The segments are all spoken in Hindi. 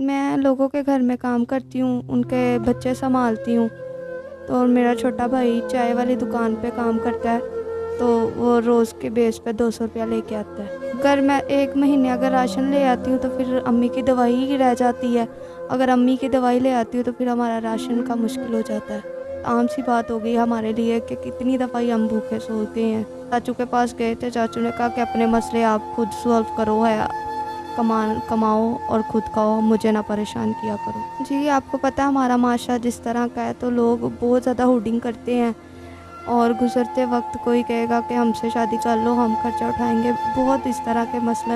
मैं लोगों के घर में काम करती हूँ, उनके बच्चे सँभालती हूँ। तो और मेरा छोटा भाई चाय वाली दुकान पे काम करता है, तो वो रोज़ के बेस पे 200 रुपया लेके आता है। अगर मैं 1 महीने अगर राशन ले आती हूँ तो फिर अम्मी की दवाई ही रह जाती है। अगर अम्मी की दवाई ले आती हूँ तो फिर हमारा राशन का मुश्किल हो जाता है। आम सी बात हो गई हमारे लिए कि कितनी दफ़ा ही हम भूखे सो गए हैं। चाचू के पास गए थे, चाचू ने कहा कि अपने मसले आप खुद सॉल्व करो है, कमाओ और खुद खाओ, मुझे ना परेशान किया करो। जी, आपको पता है हमारा माशरा जिस तरह का है, तो लोग बहुत ज़्यादा हुडिंग करते हैं और गुज़रते वक़्त कोई कहेगा कि हमसे शादी कर लो, हम खर्चा उठाएँगे। बहुत इस तरह के मसले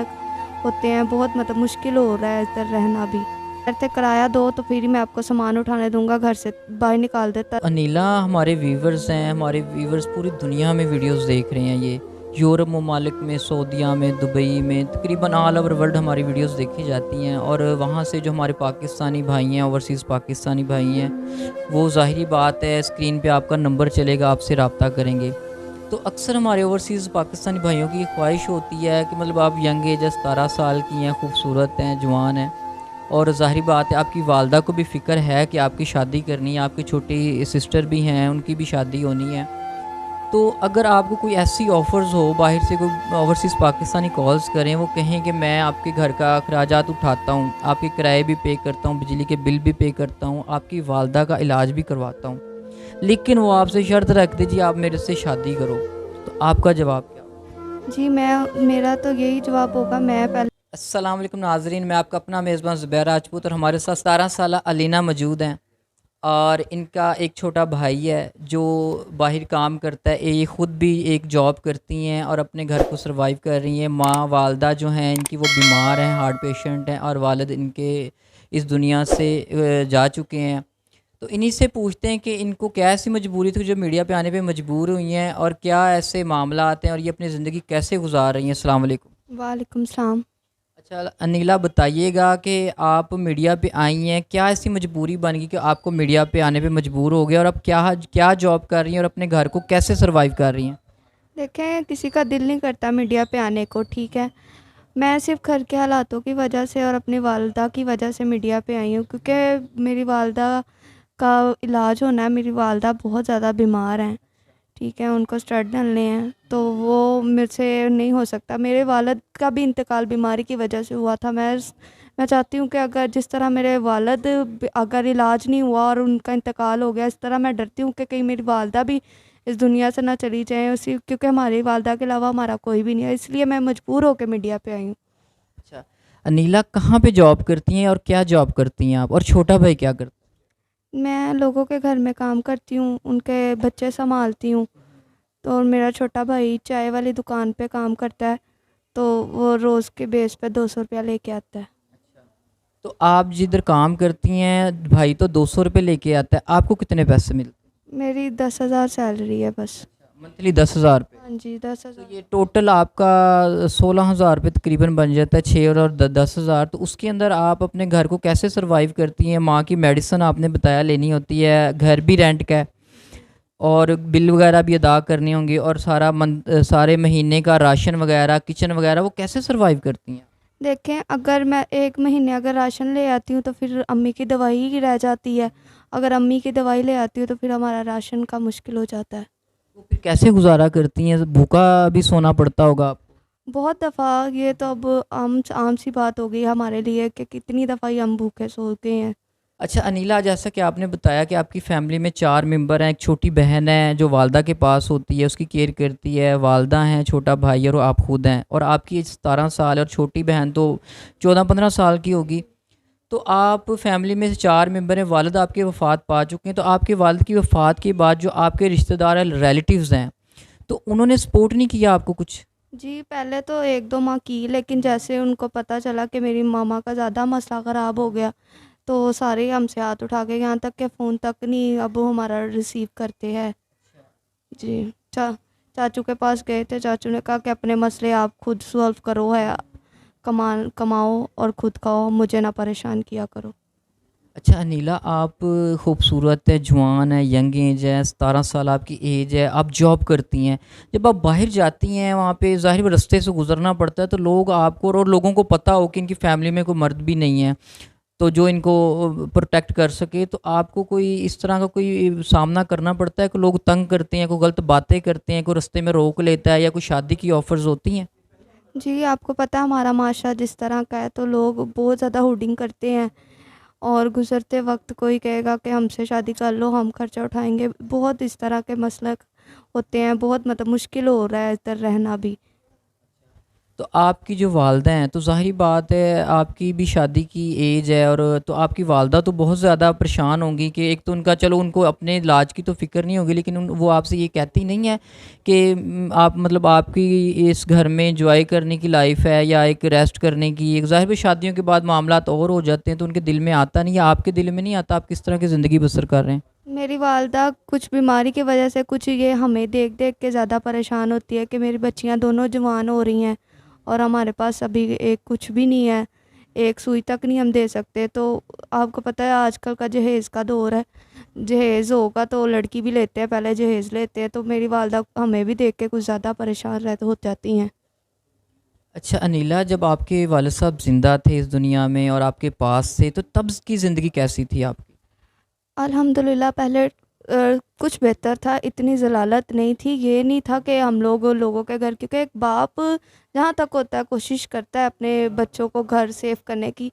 होते हैं, बहुत मतलब मुश्किल हो रहा है इधर रहना भी। कहते किराया दो तो फिर ही मैं आपको सामान उठाने दूँगा, घर से बाहर निकाल देता। अनिला हमारे व्यूवर्स हैं, हमारे व्यूवर्स पूरी दुनिया में वीडियोस देख रहे हैं। ये यूरोप ममालिक में, सऊदीया में, दुबई में, तकरीबन ऑल ओवर वर्ल्ड हमारी वीडियोस देखी जाती हैं। और वहाँ से जो हमारे पाकिस्तानी भाई हैं, ओवरसीज़ पाकिस्तानी भाई हैं, वो ज़ाहिरी बात है स्क्रीन पे आपका नंबर चलेगा, आपसे रब्ता करेंगे। तो अक्सर हमारे ओवरसीज़ पाकिस्तानी भाइयों की ख्वाहिश होती है कि मतलब आप यंग एज 17 साल की हैं, खूबसूरत हैं, जवान हैं, और ज़ाहिर बात है आपकी वालदा को भी फ़िक्र है कि आपकी शादी करनी है, आपकी छोटी सिस्टर भी हैं, उनकी भी शादी होनी है। तो अगर आपको कोई ऐसी ऑफ़र्स हो, बाहर से कोई ओवरसीज़ पाकिस्तानी कॉल्स करें, वो कहें कि मैं आपके घर का अखराजात उठाता हूँ, आपके किराए भी पे करता हूँ, बिजली के बिल भी पे करता हूँ, आपकी वालदा का इलाज भी करवाता हूँ, लेकिन वो आपसे शर्त रख दे जी आप मेरे से शादी करो, तो आपका जवाब क्या होगा? जी, मेरा तो यही जवाब होगा, मैं पहले अस्सलाम वालेकुम नाज़रीन, मैं आपका अपना मेज़बान ज़ुबैर राजपूत और हमारे साथ 17 साला अलीना मौजूद हैं। और इनका एक छोटा भाई है जो बाहर काम करता है। ये खुद भी एक जॉब करती हैं और अपने घर को सरवाइव कर रही हैं। माँ वालदा जो हैं इनकी वो बीमार हैं, हार्ट पेशेंट हैं, और वालिद इनके इस दुनिया से जा चुके हैं। तो इन्हीं से पूछते हैं कि इनको क्या ऐसी मजबूरी थी जो मीडिया पे आने पे मजबूर हुई हैं, और क्या ऐसे मामला आते हैं, और ये अपनी ज़िंदगी कैसे गुजार रही हैं। अस्सलाम वालेकुम। वालेकुम सलाम। अच्छा अनिला, बताइएगा कि आप मीडिया पे आई हैं, क्या ऐसी मजबूरी बन गई कि आपको मीडिया पे आने पे मजबूर हो गए, और अब क्या क्या जॉब कर रही हैं और अपने घर को कैसे सरवाइव कर रही हैं? देखें, किसी का दिल नहीं करता मीडिया पे आने को, ठीक है। मैं सिर्फ़ घर के हालातों की वजह से और अपनी वालदा की वजह से मीडिया पे आई हूँ, क्योंकि मेरी वालदा का इलाज होना है। मेरी वालदा बहुत ज़्यादा बीमार हैं, ठीक है, उनको स्टड डलने हैं, तो वो मेरे से नहीं हो सकता। मेरे वालिद का भी इंतकाल बीमारी की वजह से हुआ था। मैं चाहती हूँ कि अगर जिस तरह मेरे वालिद अगर इलाज नहीं हुआ और उनका इंतकाल हो गया, इस तरह मैं डरती हूँ कि कहीं मेरी वालदा भी इस दुनिया से ना चली जाएँ, उसी क्योंकि हमारी वालदा के अलावा हमारा कोई भी नहीं है, इसलिए मैं मजबूर होकर मीडिया पे आई हूँ। अच्छा अनिला, कहाँ पे जॉब करती हैं और क्या जॉब करती हैं आप, और छोटा भाई क्या करता मैं लोगों के घर में काम करती हूँ, उनके बच्चे सँभालती हूँ। तो और मेरा छोटा भाई चाय वाली दुकान पे काम करता है, तो वो रोज़ के बेस पे 200 रुपया लेके आता है। है? तो आप जिधर काम करती हैं भाई तो 200 रुपये लेके आता है, आपको कितने पैसे मिलते हैं? मेरी 10,000 सैलरी है बस। मंथली 10,000 रुपये। हाँ जी, तो 10,000। ये टोटल आपका 16,000 रुपये तकरीबन बन जाता है, 6 और 10,000। तो उसके अंदर आप अपने घर को कैसे सरवाइव करती हैं? माँ की मेडिसिन आपने बताया लेनी होती है, घर भी रेंट का है, और बिल वगैरह भी अदा करने होंगे, और सारे महीने का राशन वगैरह, किचन वगैरह, वो कैसे सरवाइव करती हैं? देखें, अगर मैं 1 महीने अगर राशन ले आती हूँ तो फिर अम्मी की दवाई ही रह जाती है। अगर अम्मी की दवाई ले आती हूँ तो फिर हमारा राशन का मुश्किल हो जाता है। वो फिर कैसे गुजारा करती हैं? भूखा भी सोना पड़ता होगा आपको। बहुत दफ़ा ये तो अब आम सी बात हो गई हमारे लिए कि कितनी दफ़ा ही हम भूखे सो गए हैं। अच्छा अनिला, जैसा कि आपने बताया कि आपकी फ़ैमिली में 4 मेंबर हैं, एक छोटी बहन है जो वालदा के पास होती है, उसकी केयर करती है, वालदा हैं, छोटा भाई और आप खुद हैं, और आपकी एज 17 साल है, और छोटी बहन तो 14-15 साल की होगी। तो आप फैमिली में से 4 मेंबर हैं, वालिद आपके वफ़ात पा चुके हैं। तो आपके वालिद की वफ़ात के बाद जो आपके रिश्तेदार हैं, रिलेटिव्स हैं, तो उन्होंने सपोर्ट नहीं किया आपको कुछ? जी, पहले तो 1-2 माह की, लेकिन जैसे उनको पता चला कि मेरी मामा का ज़्यादा मसला ख़राब हो गया, तो सारे ही हमसे हाथ उठा के, यहाँ तक के फ़ोन तक नहीं अब वो हमारा रिसीव करते हैं। जी, चाचू के पास गए थे, चाचू ने कहा कि अपने मसले आप खुद सॉल्व करो है, कमाओ और खुद खाओ, मुझे ना परेशान किया करो। अच्छा अनिला, आप खूबसूरत है, जवान है, यंग एज है, 17 साल आपकी एज है, आप जॉब करती हैं। जब आप बाहर जाती हैं वहाँ पे ज़ाहिर रास्ते से गुज़रना पड़ता है, तो लोग आपको, और लोगों को पता हो कि इनकी फ़ैमिली में कोई मर्द भी नहीं है, तो जो इनको प्रोटेक्ट कर सके। तो आपको कोई इस तरह का कोई सामना करना पड़ता है कि लोग तंग करते हैं, कोई गलत बातें करते हैं, कोई रास्ते में रोक लेता है, या कोई शादी की ऑफ़र्स होती हैं? जी, आपको पता है हमारा माशरा जिस तरह का है, तो लोग बहुत ज़्यादा हुडिंग करते हैं और गुज़रते वक़्त कोई कहेगा कि हमसे शादी कर लो, हम खर्चा उठाएँगे। बहुत इस तरह के मसले होते हैं, बहुत मतलब मुश्किल हो रहा है इधर रहना भी। तो आपकी जो वालदा हैं, तो ज़ाहिर बात है आपकी भी शादी की एज है, और तो आपकी वालदा तो बहुत ज़्यादा परेशान होंगी कि एक तो उनका, चलो उनको अपने इलाज की तो फ़िक्र नहीं होगी, लेकिन वो आपसे ये कहती नहीं है कि आप मतलब आपकी इस घर में एंजॉय करने की लाइफ है या एक रेस्ट करने की। एक ज़ाहिर है शादियों के बाद मामलात और हो जाते हैं, तो उनके दिल में आता नहीं है, आपके दिल में नहीं आता, आप किस तरह की ज़िंदगी बसर कर रहे हैं? मेरी वालदा कुछ बीमारी की वजह से कुछ ये हमें देख-देख के ज़्यादा परेशान होती है कि मेरी बच्चियाँ दोनों जवान हो रही हैं और हमारे पास अभी एक कुछ भी नहीं है, एक सुई तक नहीं हम दे सकते। तो आपको पता है आजकल का जहेज़ का दौर है, जहेज़ होगा तो लड़की भी लेते हैं, पहले जहेज़ लेते हैं। तो मेरी वालदा हमें भी देख के कुछ ज़्यादा परेशान हो जाती हैं। अच्छा अनिला, जब आपके वालिद साहब ज़िंदा थे इस दुनिया में और आपके पास थे, तो तब की ज़िंदगी कैसी थी आपकी? अल्हम्दुलिल्लाह पहले कुछ बेहतर था, इतनी ज़लालत नहीं थी। ये नहीं था कि हम लोगों के घर, क्योंकि एक बाप जहाँ तक होता है कोशिश करता है अपने बच्चों को घर सेव करने की।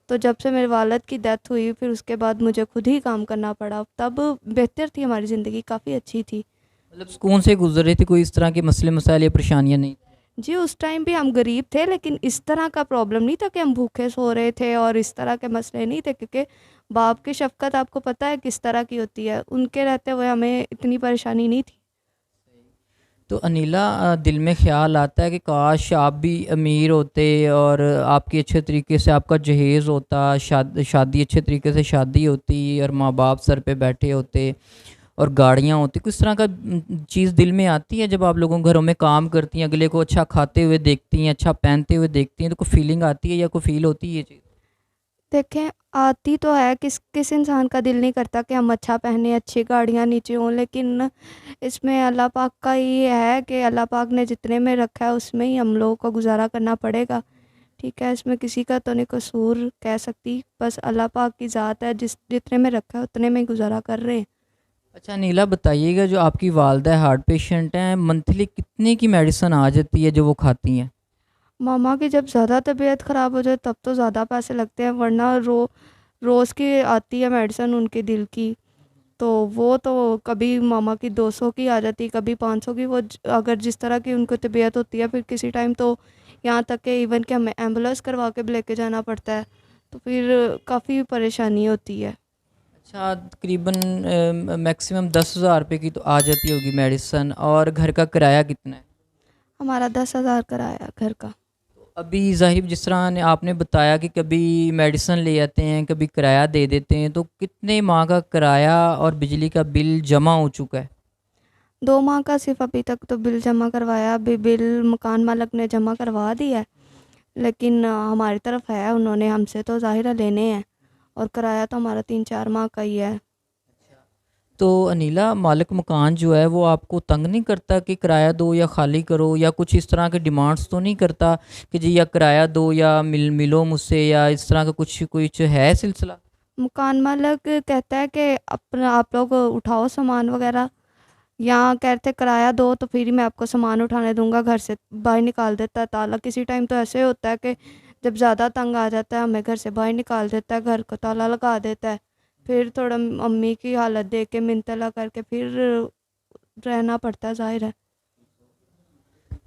तो जब से मेरे वालिद की डेथ हुई फिर उसके बाद मुझे खुद ही काम करना पड़ा। तब बेहतर थी हमारी ज़िंदगी, काफ़ी अच्छी थी। मतलब सुकून से गुज़र रही थी, कोई इस तरह के मसले मसाइल या परेशानियाँ नहीं? जी, उस टाइम भी हम गरीब थे, लेकिन इस तरह का प्रॉब्लम नहीं था कि हम भूखे सो रहे थे और इस तरह के मसले नहीं थे, क्योंकि बाप की शफ़क़त आपको पता है किस तरह की होती है। उनके रहते हुए हमें इतनी परेशानी नहीं थी। तो अनिला, दिल में ख़्याल आता है कि काश आप भी अमीर होते और आपकी अच्छे तरीके से आपका जहेज़ होता, शादी अच्छे तरीके से शादी होती और माँ-बाप सर पे बैठे होते और गाड़ियाँ होती। किस तरह का चीज़ दिल में आती है जब आप लोगों घरों में काम करती हैं, अगले को अच्छा खाते हुए देखती हैं, अच्छा पहनते हुए देखती हैं, तो कोई फ़ीलिंग आती है या कोई फ़ील होती है ये चीज़? देखें, आती तो है, किस किस इंसान का दिल नहीं करता कि हम अच्छा पहने, अच्छी गाड़ियाँ नीचे हों, लेकिन इसमें अल्लाह पाक का ये है कि अल्लाह पाक ने जितने में रखा है उसमें ही हम लोगों को गुज़ारा करना पड़ेगा। ठीक है, इसमें किसी का तो नहीं कसूर कह सकती, बस अल्लाह पाक की ज़ात है, जितने में रखा है उतने में ही गुज़ारा कर रहे हैं। अच्छा अनिला, बताइएगा, जो आपकी वालदा हार्ट पेशेंट हैं, मंथली कितने की मेडिसिन आ जाती है जो वो खाती हैं? मामा की जब ज़्यादा तबीयत ख़राब हो जाए तब तो ज़्यादा पैसे लगते हैं, वरना रोज़ की आती है मेडिसिन उनके दिल की। तो वो तो कभी मामा की 200 की आ जाती, कभी 500 की। वो अगर जिस तरह की उनको तबीयत होती है, फिर किसी टाइम तो यहाँ तक कि इवन कि हमें एम्बुलेंस करवा के भी लेके जाना पड़ता है, तो फिर काफ़ी परेशानी होती है। अच्छा, तकरीबन मैक्सिमम 10,000 रुपए की तो आ जाती होगी मेडिसिन, और घर का किराया कितना है? हमारा 10,000 किराया घर का। अभी ज़ाहिर जिस तरह ने आपने बताया कि कभी मेडिसिन ले आते हैं, कभी किराया दे देते हैं, तो कितने माह का किराया और बिजली का बिल जमा हो चुका है? 2 माह का सिर्फ़ अभी तक तो बिल जमा करवाया, अभी बिल मकान मालिक ने जमा करवा दिया है, लेकिन हमारी तरफ है, उन्होंने हमसे तो ज़ाहिर है लेने हैं और किराया तो हमारा 3-4 माह का ही है। तो अनिला, मालिक मकान जो है वो आपको तंग नहीं करता कि किराया दो या खाली करो, या कुछ इस तरह के डिमांड्स तो नहीं करता कि जी या किराया दो या मिलो मुझसे, या इस तरह का कुछ कुछ है सिलसिला? मकान मालिक कहता है कि अपना आप लोग उठाओ सामान वगैरह, या कहते किराया दो तो फिर ही मैं आपको सामान उठाने दूँगा, घर से बाहर निकाल देता है ताला। किसी टाइम तो ऐसे होता है कि जब ज़्यादा तंग आ जाता है हमें घर से बाहर निकाल देता है, घर को ताला लगा देता है। फिर थोड़ा अम्मी की हालत देख के मिन्नत करके फिर रहना पड़ता है, ज़ाहिर है।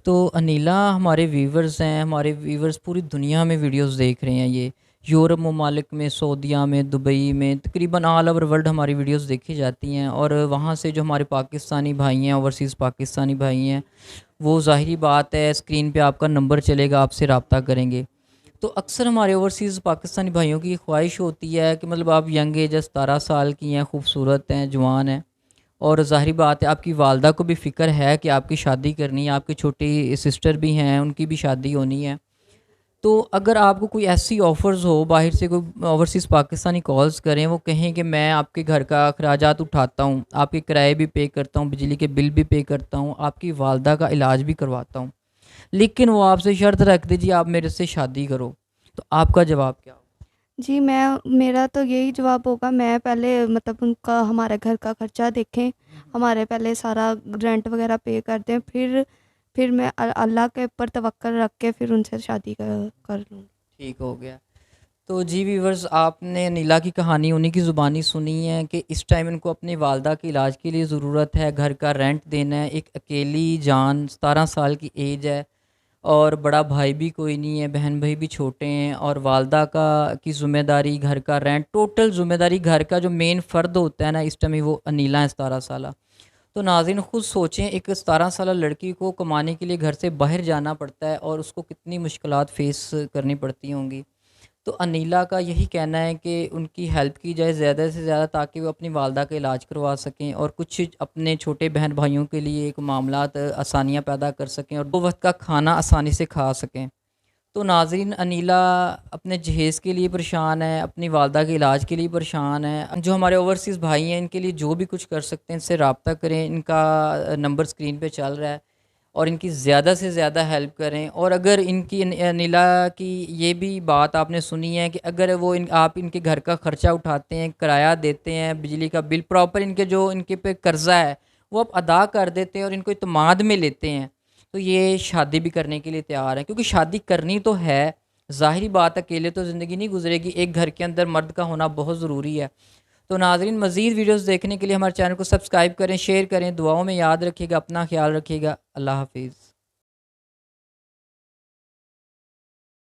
तो अनिला, हमारे व्यूवर्स पूरी दुनिया में वीडियोस देख रहे हैं ये, यूरोप ममालिक में, सऊदीया में, दुबई में, तकरीबन ऑल ओवर वर्ल्ड हमारी वीडियोस देखी जाती हैं, और वहाँ से जो हमारे पाकिस्तानी भाई हैं, ओवरसीज़ पाकिस्तानी भाई हैं, वो ज़ाहिरी बात है स्क्रीन पे आपका नंबर चलेगा, आपसे रब्ता करेंगे। तो अक्सर हमारे ओवरसीज़ पाकिस्तानी भाइयों की ख्वाहिश होती है कि मतलब आप यंग एज 17 साल की हैं, खूबसूरत हैं, जवान हैं, और ज़ाहिरी बात है आपकी वालदा को भी फ़िक्र है कि आपकी शादी करनी है, आपकी छोटी सिस्टर भी हैं, उनकी भी शादी होनी है। तो अगर आपको कोई ऐसी ऑफ़र्स हो, बाहर से कोई ओवरसीज़ पाकिस्तानी कॉल्स करें, वो कहें कि मैं आपके घर का अखराजात उठाता हूँ, आपके किराए भी पे करता हूँ, बिजली के बिल भी पे करता हूँ, आपकी वालदा का इलाज भी करवाता हूँ, लेकिन वो आपसे शर्त रख दे जी आप मेरे से शादी करो, तो आपका जवाब क्या हो? जी, मेरा तो यही जवाब होगा, मैं पहले मतलब उनका हमारे घर का खर्चा देखें, हमारे पहले सारा रेंट वगैरह पे कर दें, फिर मैं अल्लाह के ऊपर तवक्कल रख के फिर उनसे शादी कर लूँ। ठीक हो गया। तो जी व्यूअर्स, आपने नीला की कहानी उन्हीं की ज़ुबानी सुनी है कि इस टाइम इनको अपनी वालदा के इलाज के लिए ज़रूरत है, घर का रेंट देना है, एक अकेली जान 17 साल की एज है और बड़ा भाई भी कोई नहीं है, बहन भाई भी छोटे हैं और वालदा का की ज़िम्मेदारी, घर का रेंट, टोटल ज़िम्मेदारी घर का जो मेन फ़र्द होता है ना इस टाइम वो अनीला है 17 साल। तो नाज़रीन खुद सोचें, एक 17 साल लड़की को कमाने के लिए घर से बाहर जाना पड़ता है और उसको कितनी मुश्किलात फ़ेस करनी पड़ती होंगी। तो अनीला का यही कहना है कि उनकी हेल्प की जाए ज़्यादा से ज़्यादा ताकि वो अपनी वालदा का इलाज करवा सकें और कुछ अपने छोटे बहन भाइयों के लिए एक मामलात आसानियाँ पैदा कर सकें और 2 वक़्त का खाना आसानी से खा सकें। तो नाज़रीन अनीला अपने जहेज़ के लिए परेशान है, अपनी वालदा के इलाज के लिए परेशान है। जो हमारे ओवरसीज़ भाई हैं इनके लिए जो भी कुछ कर सकते हैं इनसे रब्ता करें, इनका नंबर स्क्रीन पे चल रहा है और इनकी ज़्यादा से ज़्यादा हेल्प करें। और अगर इनकी अनीला की ये भी बात आपने सुनी है कि अगर वो आप इनके घर का ख़र्चा उठाते हैं, किराया देते हैं, बिजली का बिल प्रॉपर इनके जो इनके पे कर्ज़ा है वो आप अदा कर देते हैं और इनको इत्मीनान में लेते हैं, तो ये शादी भी करने के लिए तैयार हैं, क्योंकि शादी करनी तो है। ज़ाहिरी बात अकेले तो ज़िंदगी नहीं गुजरेगी, एक घर के अंदर मर्द का होना बहुत ज़रूरी है। तो नाज़रीन मज़ीद वीडियोज़ देखने के लिए हमारे चैनल को सब्सक्राइब करें, शेयर करें, दुआओं में याद रखिएगा, अपना ख्याल रखिएगा। अल्लाह हाफ़िज़।